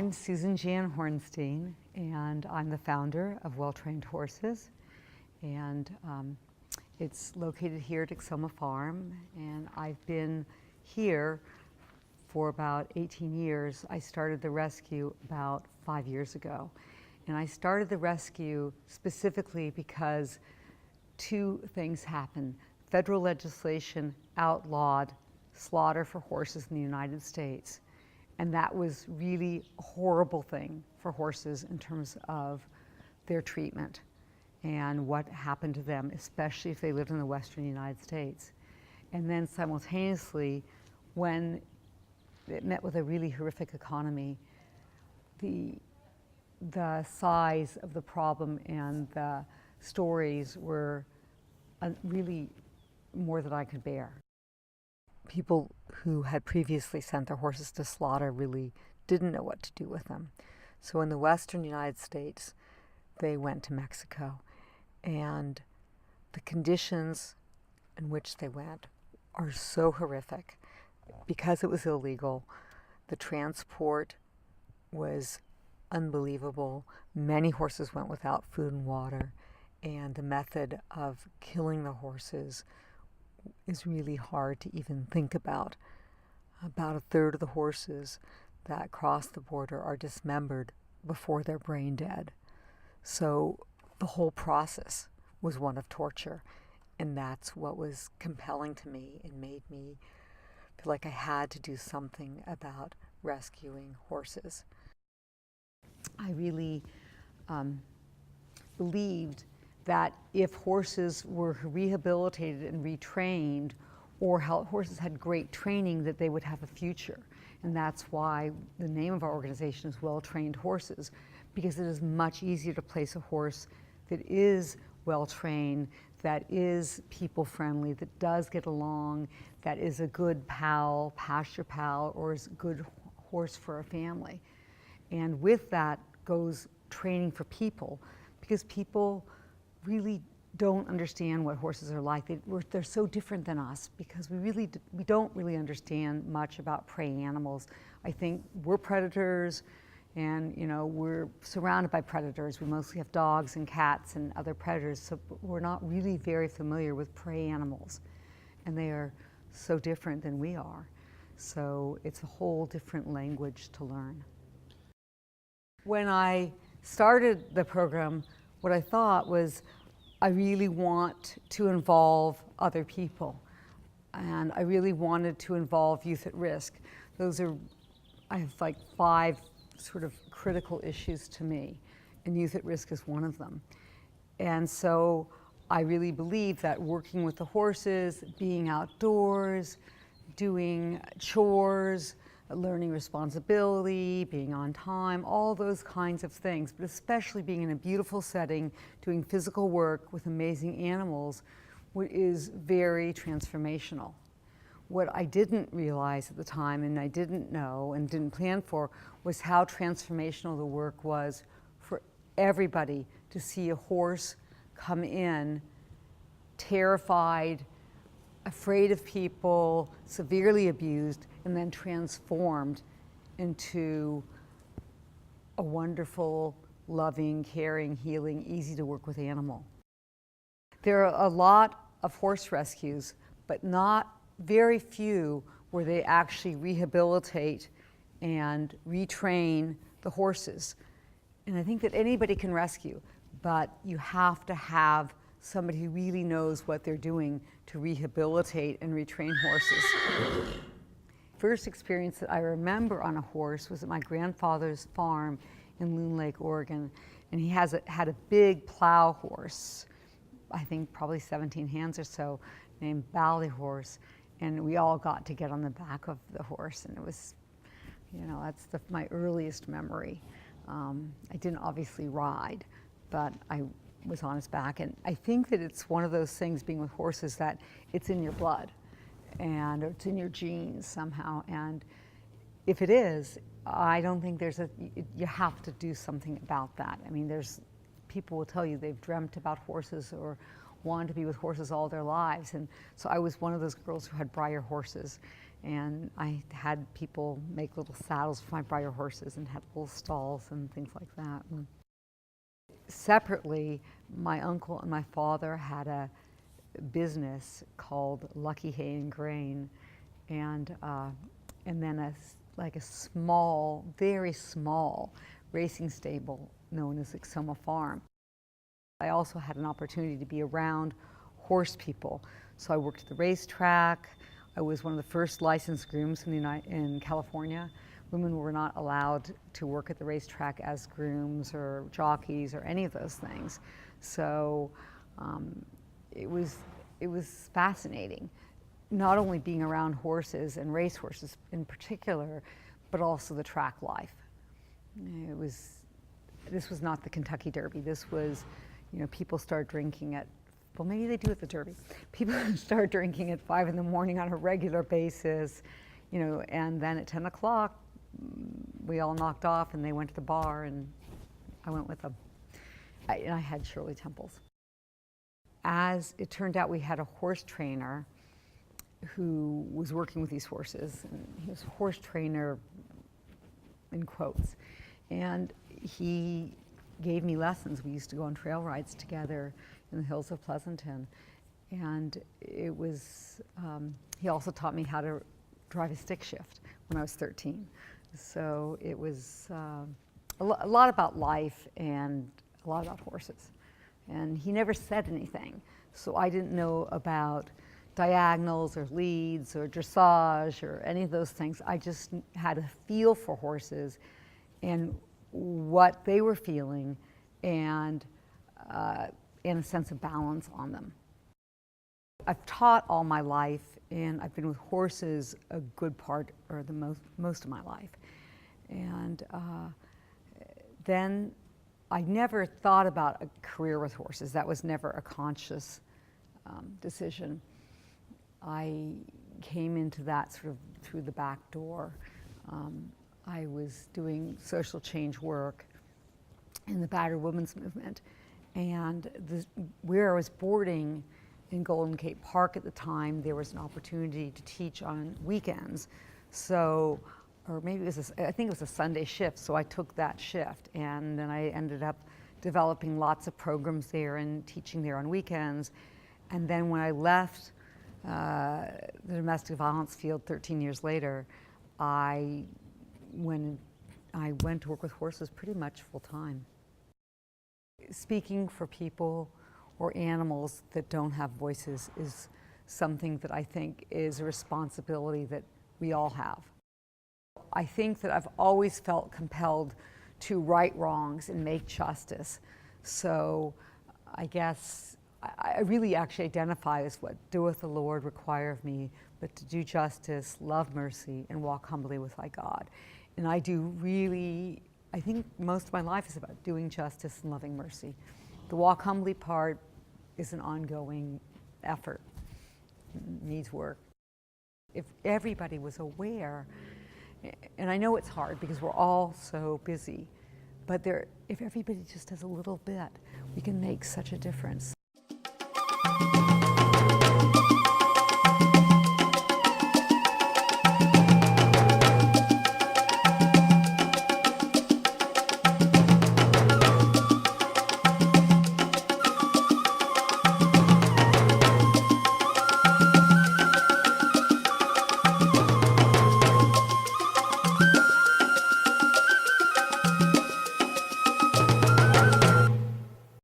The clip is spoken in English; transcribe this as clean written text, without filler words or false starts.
I'm Susan Jan Hornstein, and I'm the founder of Well Trained Horses. And it's located here at Icssoma Farm, and I've been here for about 18 years. I started the rescue about 5 years ago. And I started the rescue specifically because two things happened. Federal legislation outlawed slaughter for horses in the United States. And that was really a horrible thing for horses in terms of their treatment and what happened to them, especially if they lived in the Western United States. And then simultaneously, when it met with a really horrific economy, the size of the problem and the stories were really more than I could bear. People who had previously sent their horses to slaughter really didn't know what to do with them. So in the Western United States, they went to Mexico, and the conditions in which they went are so horrific. Because it was illegal, the transport was unbelievable. Many horses went without food and water, and the method of killing the horses is really hard to even think about. About a third of the horses that cross the border are dismembered before they're brain dead. So the whole process was one of torture, and that's what was compelling to me and made me feel like I had to do something about rescuing horses. I really believed that if horses were rehabilitated and retrained, or horses had great training, that they would have a future. And that's why the name of our organization is Well Trained Horses, because it is much easier to place a horse that is well trained, that is people friendly, that does get along, that is a good pal, pasture pal, or is a good horse for a family. And with that goes training for people, because people really don't understand what horses are like. They're so different than us, because we don't really understand much about prey animals. I think we're predators, and we're surrounded by predators. We mostly have dogs and cats and other predators, so we're not really very familiar with prey animals, and they are so different than we are. So it's a whole different language to learn. When I started the program, what I thought was, I really want to involve other people, and I really wanted to involve youth at risk. I have like 5 sort of critical issues to me, and youth at risk is one of them. And so I really believe that working with the horses, being outdoors, doing chores, learning responsibility, being on time, all those kinds of things, but especially being in a beautiful setting, doing physical work with amazing animals, is very transformational. What I didn't realize at the time, and I didn't know and didn't plan for, was how transformational the work was for everybody to see a horse come in terrified, afraid of people, severely abused, and then transformed into a wonderful, loving, caring, healing, easy to work with animal. There are a lot of horse rescues, but not very few where they actually rehabilitate and retrain the horses. And I think that anybody can rescue, but you have to have somebody who really knows what they're doing to rehabilitate and retrain horses. First experience that I remember on a horse was at my grandfather's farm in Loon Lake, Oregon. And he had a big plow horse, I think probably 17 hands or so, named Bale horse. And we all got to get on the back of the horse, and it was, that's my earliest memory. I didn't obviously ride, but I was on his back. And I think that it's one of those things, being with horses, that it's in your blood and it's in your genes somehow. And if it is, I don't think you have to do something about that. I mean, people will tell you they've dreamt about horses or wanted to be with horses all their lives. And so I was one of those girls who had Breyer horses. And I had people make little saddles for my bridle horses and had little stalls and things like that. And separately, my uncle and my father had a business called Lucky Hay and Grain, and then like a small, very small racing stable known as Icssoma Farm. I also had an opportunity to be around horse people. So I worked at the racetrack. I was one of the first licensed grooms in California. Women were not allowed to work at the racetrack as grooms or jockeys or any of those things. So it was fascinating, not only being around horses and race horses in particular, but also the track life. This was not the Kentucky Derby. This was, people start drinking at, well, maybe they do at the Derby. People start drinking at 5 in the morning on a regular basis, and then at 10 o'clock, we all knocked off and they went to the bar and I went with them. And I had Shirley Temples. As it turned out, we had a horse trainer who was working with these horses, and he was a horse trainer in quotes. And he gave me lessons. We used to go on trail rides together in the hills of Pleasanton. And it was, he also taught me how to drive a stick shift when I was 13. So it was a lot about life and a lot about horses. And he never said anything. So I didn't know about diagonals or leads or dressage or any of those things. I just had a feel for horses and what they were feeling and a sense of balance on them. I've taught all my life, and I've been with horses a good part, or the most of my life. And then I never thought about a career with horses. That was never a conscious decision. I came into that sort of through the back door. I was doing social change work in the battered women's movement, and where I was boarding in Golden Gate Park at the time, there was an opportunity to teach on weekends. So, or maybe it was I think it was a Sunday shift, so I took that shift, and then I ended up developing lots of programs there and teaching there on weekends. And then when I left the domestic violence field 13 years later, I went to work with horses pretty much full time. Speaking for people or animals that don't have voices is something that I think is a responsibility that we all have. I think that I've always felt compelled to right wrongs and make justice. So I guess I really actually identify as what doeth the Lord require of me, but to do justice, love mercy, and walk humbly with thy God. And I do really, I think most of my life is about doing justice and loving mercy. The walk humbly part is an ongoing effort, needs work. If everybody was aware, and I know it's hard because we're all so busy, but if everybody just does a little bit, we can make such a difference.